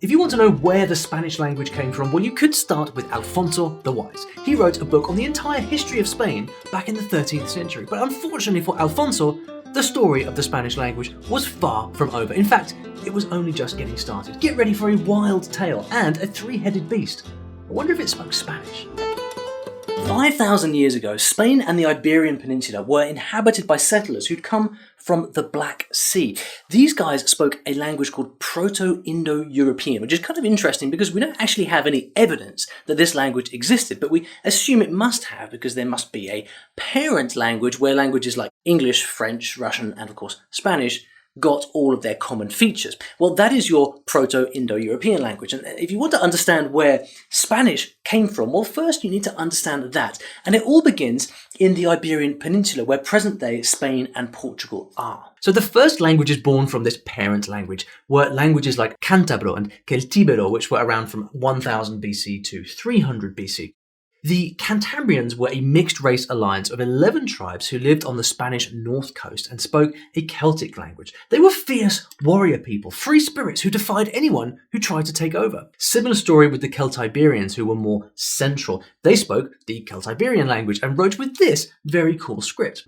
If you want to know where the Spanish language came from, well, you could start with Alfonso the Wise. He wrote a book on the entire history of Spain back in the 13th century. But unfortunately for Alfonso, the story of the Spanish language was far from over. In fact, it was only just getting started. Get ready for a wild tale and a three-headed beast. I wonder if it spoke Spanish. 5,000 years ago, Spain and the Iberian Peninsula were inhabited by settlers who'd come from the Black Sea. These guys spoke a language called Proto-Indo-European, which is kind of interesting because we don't actually have any evidence that this language existed, but we assume it must have because there must be a parent language where languages like English, French, Russian, and of course Spanish got all of their common features. Well, that is your Proto-Indo-European language. And if you want to understand where Spanish came from, well, first you need to understand that. And it all begins in the Iberian Peninsula, where present-day Spain and Portugal are. So the first languages born from this parent language were languages like Cántabro and Celtíbero, which were around from 1000 BC to 300 BC. The Cantabrians were a mixed-race alliance of 11 tribes who lived on the Spanish north coast and spoke a Celtic language. They were fierce warrior people, free spirits who defied anyone who tried to take over. Similar story with the Celtiberians, who were more central. They spoke the Celtiberian language and wrote with this very cool script.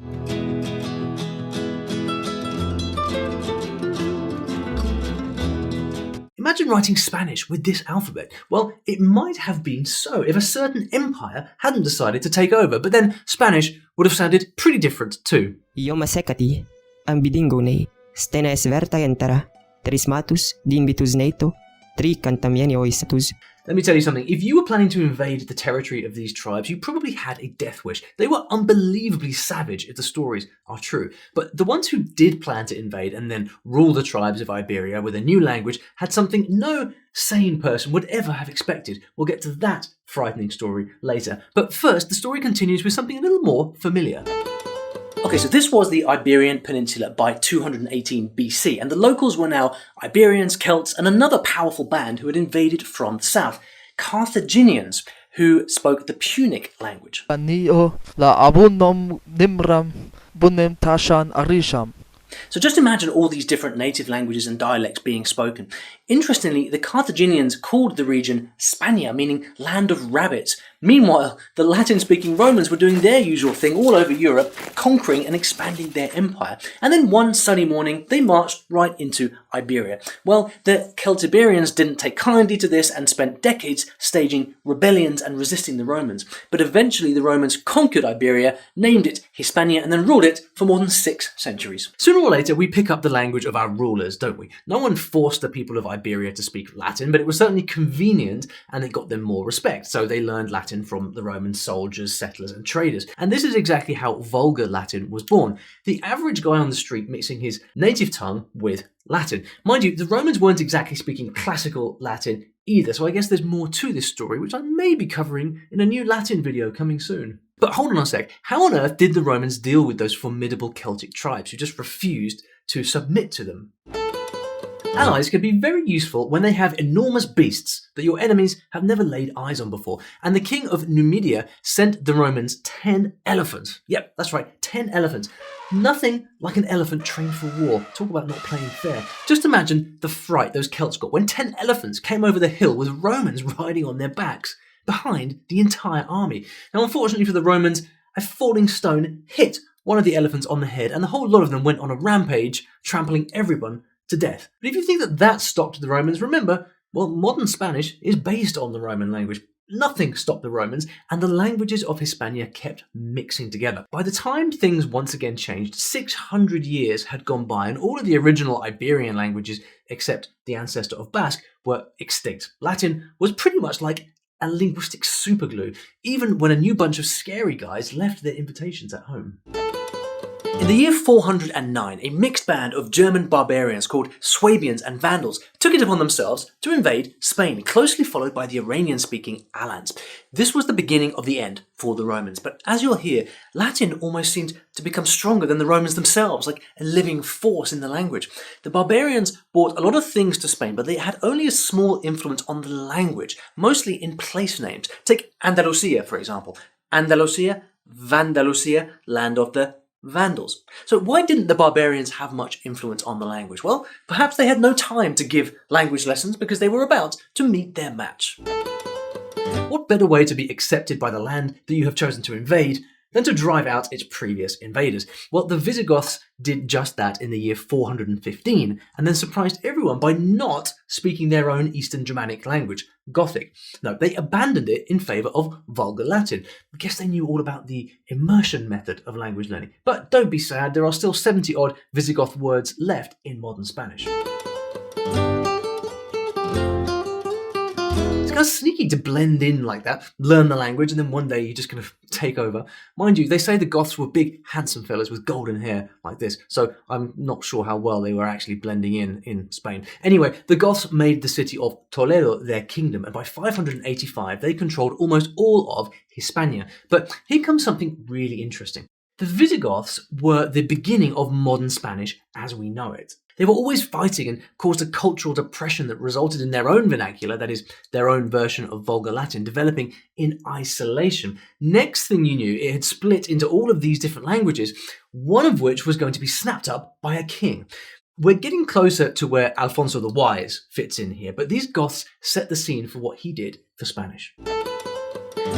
Imagine writing Spanish with this alphabet. Well, it might have been so if a certain empire hadn't decided to take over, but then Spanish would have sounded pretty different too. Ioma secati, ambidingone, stena esverta entera, trismatus, dimbitus neto, tri cantamieni oisatus. Let me tell you something, if you were planning to invade the territory of these tribes, you probably had a death wish. They were unbelievably savage if the stories are true. But the ones who did plan to invade and then rule the tribes of Iberia with a new language had something no sane person would ever have expected. We'll get to that frightening story later. But first, the story continues with something a little more familiar. Okay, so this was the Iberian Peninsula by 218 BC, and the locals were now Iberians, Celts, and another powerful band who had invaded from the south, Carthaginians, who spoke the Punic language. So just imagine all these different native languages and dialects being spoken. Interestingly, the Carthaginians called the region Spania, meaning land of rabbits. Meanwhile, the Latin-speaking Romans were doing their usual thing all over Europe, conquering and expanding their empire. And then one sunny morning, they marched right into Iberia. Well, the Celtiberians didn't take kindly to this and spent decades staging rebellions and resisting the Romans. But eventually the Romans conquered Iberia, named it Hispania, and then ruled it for more than 6 centuries. Sooner or later, we pick up the language of our rulers, don't we? No one forced the people of Iberia to speak Latin, but it was certainly convenient and it got them more respect. So they learned Latin from the Roman soldiers, settlers, and traders. And this is exactly how Vulgar Latin was born. The average guy on the street mixing his native tongue with Latin. Mind you, the Romans weren't exactly speaking classical Latin either, so I guess there's more to this story, which I may be covering in a new Latin video coming soon. But hold on a sec, how on earth did the Romans deal with those formidable Celtic tribes who just refused to submit to them? Allies can be very useful when they have enormous beasts that your enemies have never laid eyes on before. And the king of Numidia sent the Romans 10 elephants. Yep, that's right, 10 elephants. Nothing like an elephant trained for war. Talk about not playing fair. Just imagine the fright those Celts got when 10 elephants came over the hill with Romans riding on their backs behind the entire army. Now, unfortunately for the Romans, a falling stone hit one of the elephants on the head and the whole lot of them went on a rampage, trampling everyone to death. But if you think that that stopped the Romans, remember, well, modern Spanish is based on the Roman language. Nothing stopped the Romans, and the languages of Hispania kept mixing together. By the time things once again changed, 600 years had gone by, and all of the original Iberian languages, except the ancestor of Basque, were extinct. Latin was pretty much like a linguistic superglue, even when a new bunch of scary guys left their invitations at home. In the year 409, a mixed band of German barbarians called Swabians and Vandals took it upon themselves to invade Spain, closely followed by the Iranian-speaking Alans. This was the beginning of the end for the Romans, but as you'll hear, Latin almost seemed to become stronger than the Romans themselves, like a living force in the language. The barbarians brought a lot of things to Spain, but they had only a small influence on the language, mostly in place names. Take Andalusia, for example. Andalusia, Vandalusia, land of the Vandals. So why didn't the barbarians have much influence on the language? Well, perhaps they had no time to give language lessons because they were about to meet their match. What better way to be accepted by the land that you have chosen to invade than to drive out its previous invaders? Well, the Visigoths did just that in the year 415 and then surprised everyone by not speaking their own Eastern Germanic language, Gothic. No, they abandoned it in favour of Vulgar Latin. I guess they knew all about the immersion method of language learning. But don't be sad, there are still 70-odd Visigoth words left in modern Spanish. It's kind of sneaky to blend in like that, learn the language, and then one day you just kind of take over. Mind you, they say the Goths were big, handsome fellas with golden hair like this, so I'm not sure how well they were actually blending in Spain. Anyway, the Goths made the city of Toledo their kingdom, and by 585 they controlled almost all of Hispania. But here comes something really interesting. The Visigoths were the beginning of modern Spanish as we know it. They were always fighting and caused a cultural depression that resulted in their own vernacular, that is, their own version of Vulgar Latin, developing in isolation. Next thing you knew, it had split into all of these different languages, one of which was going to be snapped up by a king. We're getting closer to where Alfonso the Wise fits in here, but these Goths set the scene for what he did for Spanish.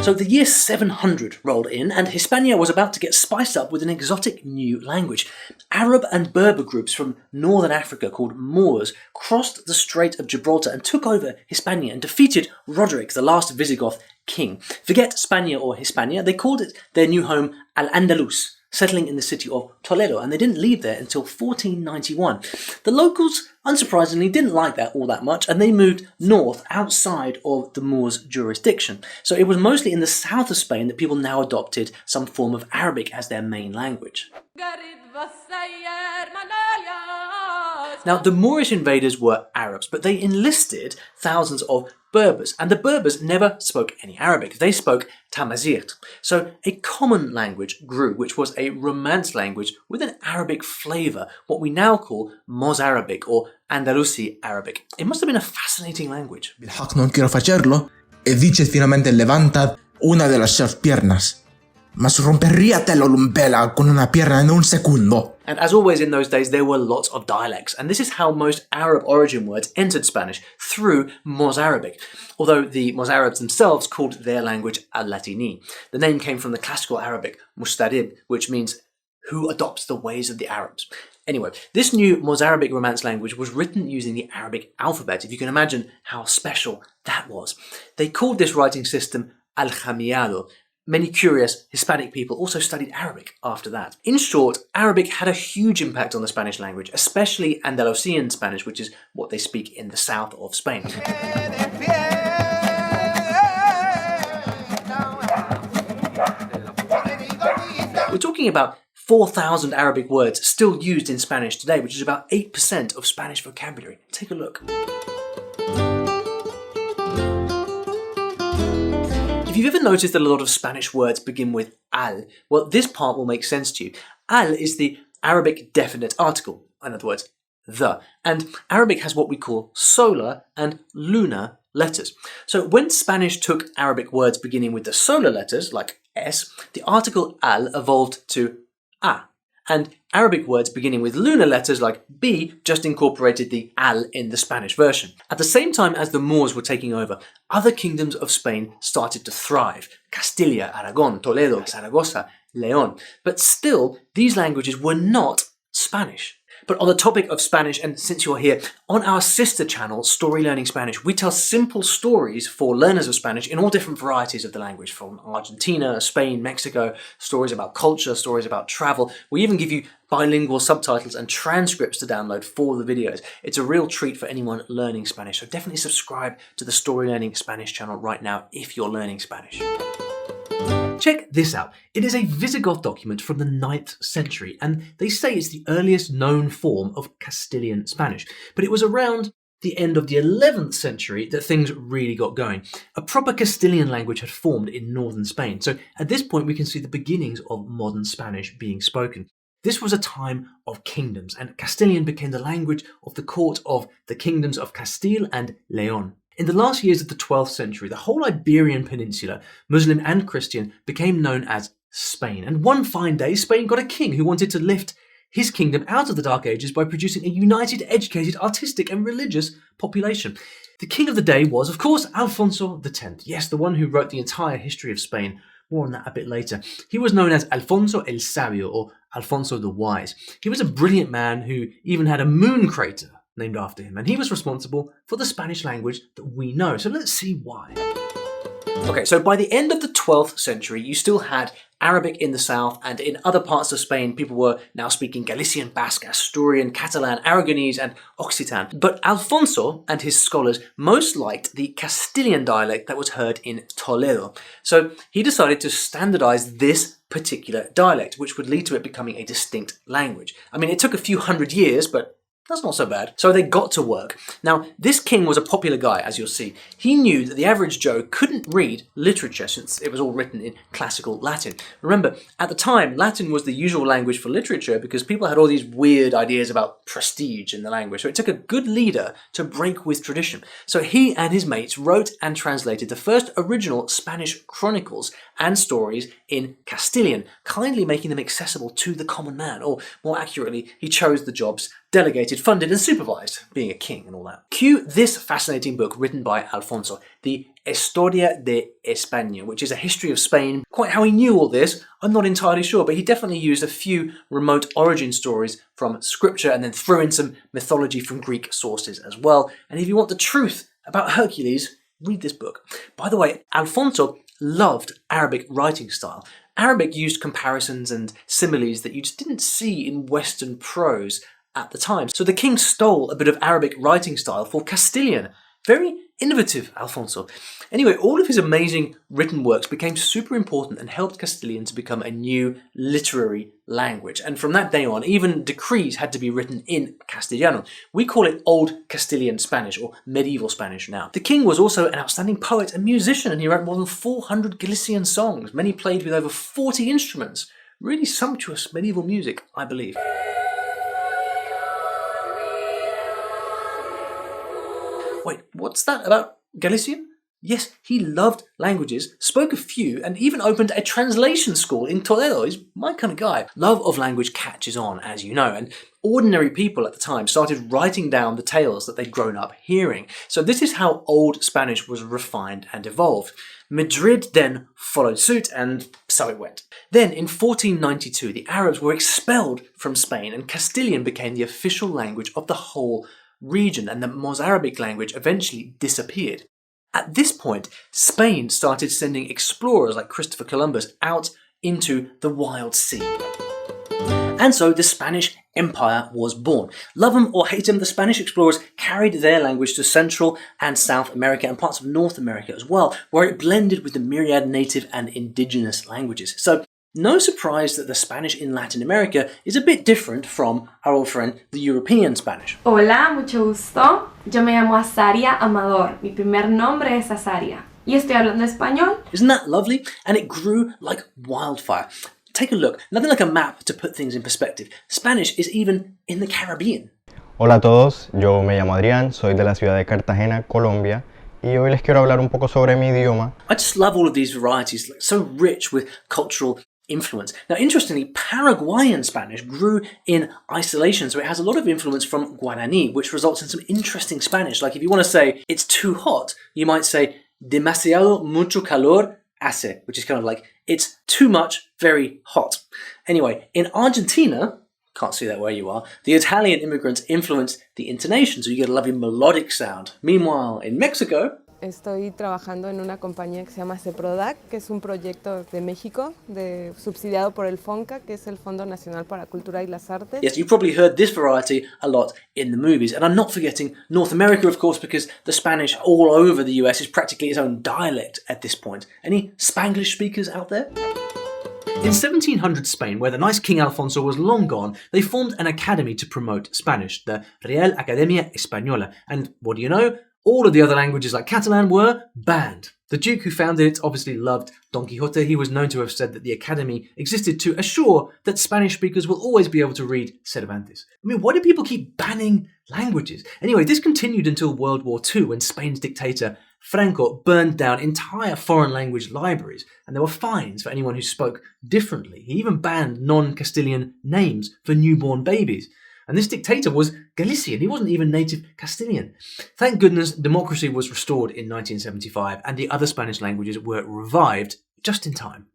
So the year 700 rolled in, and Hispania was about to get spiced up with an exotic new language. Arab and Berber groups from northern Africa called Moors crossed the Strait of Gibraltar and took over Hispania and defeated Roderick, the last Visigoth king. Forget Spania or Hispania, they called it their new home Al-Andalus, settling in the city of Toledo, and they didn't leave there until 1491. The locals, unsurprisingly, didn't like that all that much, and they moved north outside of the Moors' jurisdiction. So it was mostly in the south of Spain that people now adopted some form of Arabic as their main language. Now, the Moorish invaders were Arabs, but they enlisted thousands of Berbers, and the Berbers never spoke any Arabic. They spoke Tamazight. So a common language grew, which was a Romance language with an Arabic flavour, what we now call Mozarabic or Andalusi Arabic. It must have been a fascinating language. بالحق non quiero facerlo, e dice finalmente levanta una de las dos piernas. Mas romperíate l'umbela con una pierna en un segundo. And as always in those days, there were lots of dialects, and this is how most Arab origin words entered Spanish, through Mozarabic, although the Mozarabs themselves called their language Al-Latini. The name came from the classical Arabic mustarib, which means who adopts the ways of the Arabs. Anyway, this new Mozarabic Romance language was written using the Arabic alphabet, if you can imagine how special that was. They called this writing system Al-Jamiado. Many curious Hispanic people also studied Arabic after that. In short, Arabic had a huge impact on the Spanish language, especially Andalusian Spanish, which is what they speak in the south of Spain. We're talking about 4,000 Arabic words still used in Spanish today, which is about 8% of Spanish vocabulary. Take a look. If you've ever noticed that a lot of Spanish words begin with al, well, this part will make sense to you. Al is the Arabic definite article, in other words, the. And Arabic has what we call solar and lunar letters. So when Spanish took Arabic words beginning with the solar letters, like S, the article al evolved to a. And Arabic words beginning with lunar letters like B just incorporated the al in the Spanish version. At the same time as the Moors were taking over, other kingdoms of Spain started to thrive. Castilla, Aragon, Toledo, Zaragoza, Leon. But still, these languages were not Spanish. But on the topic of Spanish, and since you're here, on our sister channel, Story Learning Spanish, we tell simple stories for learners of Spanish in all different varieties of the language, from Argentina, Spain, Mexico, stories about culture, stories about travel. We even give you bilingual subtitles and transcripts to download for the videos. It's a real treat for anyone learning Spanish, so definitely subscribe to the Story Learning Spanish channel right now if you're learning Spanish. Check this out. It is a Visigoth document from the 9th century, and they say it's the earliest known form of Castilian Spanish. But it was around the end of the 11th century that things really got going. A proper Castilian language had formed in northern Spain, so at this point we can see the beginnings of modern Spanish being spoken. This was a time of kingdoms, and Castilian became the language of the court of the kingdoms of Castile and Leon. In the last years of the 12th century, the whole Iberian Peninsula, Muslim and Christian, became known as Spain. And one fine day, Spain got a king who wanted to lift his kingdom out of the Dark Ages by producing a united, educated, artistic and religious population. The king of the day was, of course, Alfonso X. Yes, the one who wrote the entire history of Spain. More on that a bit later. He was known as Alfonso el Sabio, or Alfonso the Wise. He was a brilliant man who even had a moon crater named after him, and he was responsible for the Spanish language that we know. So let's see why. Okay, so by the end of the 12th century, you still had Arabic in the south, and in other parts of Spain, people were now speaking Galician, Basque, Asturian, Catalan, Aragonese, and Occitan. But Alfonso and his scholars most liked the Castilian dialect that was heard in Toledo. So he decided to standardize this particular dialect, which would lead to it becoming a distinct language. I mean, it took a few hundred years, but that's not so bad. So they got to work. Now, this king was a popular guy, as you'll see. He knew that the average Joe couldn't read literature since it was all written in classical Latin. Remember, at the time, Latin was the usual language for literature because people had all these weird ideas about prestige in the language. So it took a good leader to break with tradition. So he and his mates wrote and translated the first original Spanish chronicles and stories in Castilian, kindly making them accessible to the common man. Or more accurately, he chose the jobs, delegated, funded and supervised, being a king and all that. Cue this fascinating book written by Alfonso, the Historia de España, which is a history of Spain. Quite how he knew all this, I'm not entirely sure, but he definitely used a few remote origin stories from scripture and then threw in some mythology from Greek sources as well. And if you want the truth about Hercules, read this book. By the way, Alfonso loved Arabic writing style. Arabic used comparisons and similes that you just didn't see in Western prose at the time. So the king stole a bit of Arabic writing style for Castilian. Very innovative, Alfonso. Anyway, all of his amazing written works became super important and helped Castilian to become a new literary language. And from that day on, even decrees had to be written in Castellano. We call it Old Castilian Spanish or Medieval Spanish now. The king was also an outstanding poet and musician, and he wrote more than 400 Galician songs, many played with over 40 instruments. Really sumptuous medieval music, I believe. Wait, what's that about Galician? Yes, he loved languages, spoke a few, and even opened a translation school in Toledo. He's my kind of guy. Love of language catches on, as you know, and ordinary people at the time started writing down the tales that they'd grown up hearing. So this is how Old Spanish was refined and evolved. Madrid then followed suit, and so it went. Then, in 1492, the Arabs were expelled from Spain, and Castilian became the official language of the whole region, and the Mozarabic language eventually disappeared. At this point, Spain started sending explorers like Christopher Columbus out into the wild sea. And so the Spanish Empire was born. Love them or hate them, the Spanish explorers carried their language to Central and South America and parts of North America as well, where it blended with the myriad native and indigenous languages. So no surprise that the Spanish in Latin America is a bit different from our old friend, the European Spanish. Hola, mucho gusto. Yo me llamo Azaria Amador. Mi primer nombre es Azaria. Y estoy hablando español. Isn't that lovely? And it grew like wildfire. Take a look. Nothing like a map to put things in perspective. Spanish is even in the Caribbean. Hola a todos, yo me llamo Adrián, soy de la ciudad de Cartagena, Colombia. Y hoy les quiero hablar un poco sobre mi idioma. I just love all of these varieties, like, so rich with cultural influence. Now, interestingly, Paraguayan Spanish grew in isolation, so it has a lot of influence from Guarani, which results in some interesting Spanish. Like if you want to say it's too hot, you might say demasiado mucho calor hace, which is kind of like it's too much, very hot. Anyway, in Argentina, can't see that where you are, the Italian immigrants influenced the intonation, so you get a lovely melodic sound. Meanwhile, in Mexico, Estoy trabajando en una compañía que se llama CEPRODAC, que es un proyecto de México, subsidiado por el FONCA, que es el Fondo Nacional para Cultura y las Artes. Yes, you probably heard this variety a lot in the movies. And I'm not forgetting North America, of course, because the Spanish all over the US is practically its own dialect at this point. Any Spanglish speakers out there? In 1700 Spain, where the nice King Alfonso was long gone, they formed an academy to promote Spanish, the Real Academia Española. And what do you know? All of the other languages like Catalan were banned. The Duke who founded it obviously loved Don Quixote. He was known to have said that the Academy existed to assure that Spanish speakers will always be able to read Cervantes. I mean, why do people keep banning languages? Anyway, this continued until World War II when Spain's dictator Franco burned down entire foreign language libraries, and there were fines for anyone who spoke differently. He even banned non-Castilian names for newborn babies. And this dictator was Galician. He wasn't even native Castilian. Thank goodness democracy was restored in 1975 and the other Spanish languages were revived just in time.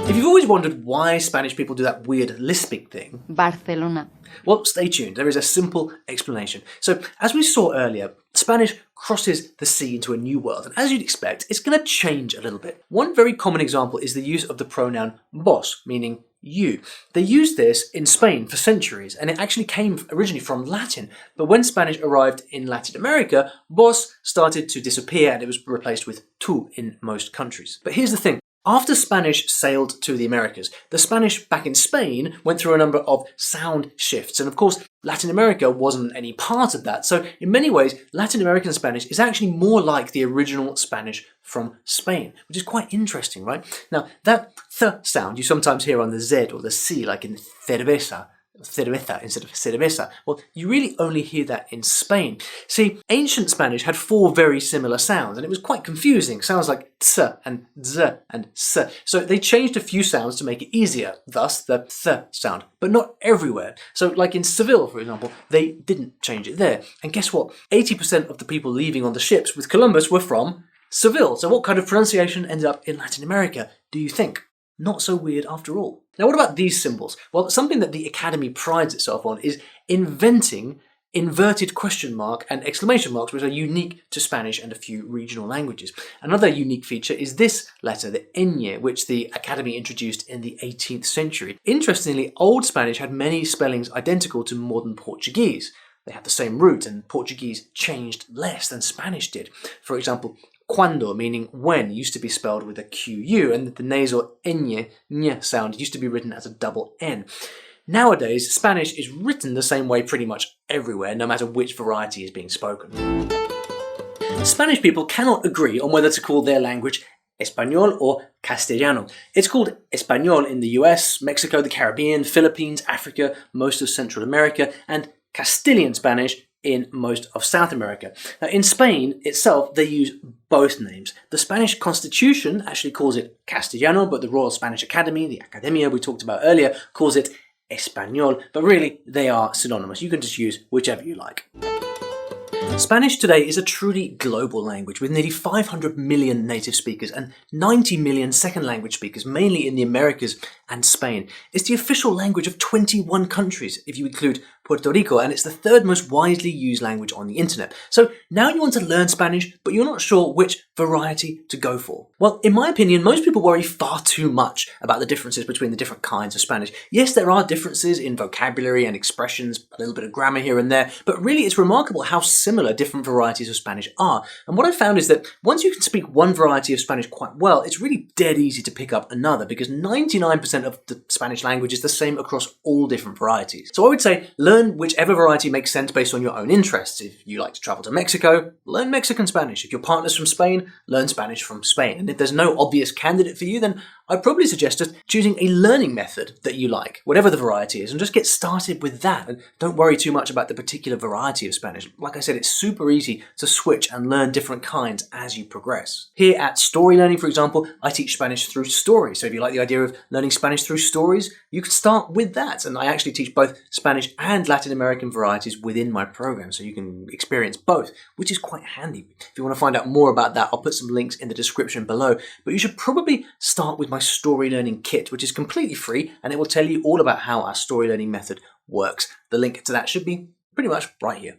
If you've always wondered why Spanish people do that weird lisping thing, Barcelona. well, stay tuned. There is a simple explanation. So, as we saw earlier, Spanish crosses the sea into a new world, and as you'd expect, it's going to change a little bit. One very common example is the use of the pronoun vos, meaning you. They used this in Spain for centuries, and it actually came originally from Latin. But when Spanish arrived in Latin America, vos started to disappear and it was replaced with tú in most countries. But here's the thing. After Spanish sailed to the Americas, the Spanish back in Spain went through a number of sound shifts. And of course, Latin America wasn't any part of that. So in many ways, Latin American Spanish is actually more like the original Spanish from Spain, which is quite interesting, right? Now, that th sound you sometimes hear on the Z or the C, like in cerveza instead of cerveza. Well, you really only hear that in Spain. See, ancient Spanish had 4 very similar sounds, and it was quite confusing. Sounds like ts and z and s. So they changed a few sounds to make it easier, thus the th sound, but not everywhere. So like in Seville, for example, they didn't change it there. And guess what? 80% of the people leaving on the ships with Columbus were from Seville. So what kind of pronunciation ended up in Latin America, do you think? Not so weird after all. Now, what about these symbols? Well, something that the Academy prides itself on is inventing inverted question mark and exclamation marks, which are unique to Spanish and a few regional languages. Another unique feature is this letter, the ñ, which the Academy introduced in the 18th century. Interestingly, Old Spanish had many spellings identical to modern Portuguese. They had the same root, and Portuguese changed less than Spanish did. For example, cuando, meaning when, used to be spelled with a QU, and the nasal ñ sound used to be written as a double N. Nowadays, Spanish is written the same way pretty much everywhere, no matter which variety is being spoken. Spanish people cannot agree on whether to call their language Español or Castellano. It's called Español in the US, Mexico, the Caribbean, Philippines, Africa, most of Central America, and Castilian Spanish in most of South America. Now, in Spain itself, they use both names. The Spanish Constitution actually calls it Castellano, but the Royal Spanish Academy, the Academia we talked about earlier, calls it Español, but really they are synonymous. You can just use whichever you like. Spanish today is a truly global language with nearly 500 million native speakers and 90 million second language speakers, mainly in the Americas and Spain. It's the official language of 21 countries, if you include Puerto Rico, and it's the 3rd most widely used language on the internet. So now you want to learn Spanish, but you're not sure which variety to go for. Well, in my opinion, most people worry far too much about the differences between the different kinds of Spanish. Yes, there are differences in vocabulary and expressions, a little bit of grammar here and there, but really it's remarkable how similar different varieties of Spanish are. And what I found is that once you can speak one variety of Spanish quite well, it's really dead easy to pick up another, because 99% of the Spanish language is the same across all different varieties. So I would say learn whichever variety makes sense based on your own interests. If you like to travel to Mexico, learn Mexican Spanish. If your partner's from Spain, learn Spanish from Spain. And if there's no obvious candidate for you, then I'd probably suggest just choosing a learning method that you like, whatever the variety is, and just get started with that. And don't worry too much about the particular variety of Spanish. Like I said, it's super easy to switch and learn different kinds as you progress. Here at Story Learning, for example, I teach Spanish through stories. So if you like the idea of learning Spanish through stories, you can start with that. And I actually teach both Spanish and Latin American varieties within my program, so you can experience both, which is quite handy. If you want to find out more about that, I'll put some links in the description below. But you should probably start with my Story Learning Kit, which is completely free, and it will tell you all about how our story learning method works. The link to that should be pretty much right here.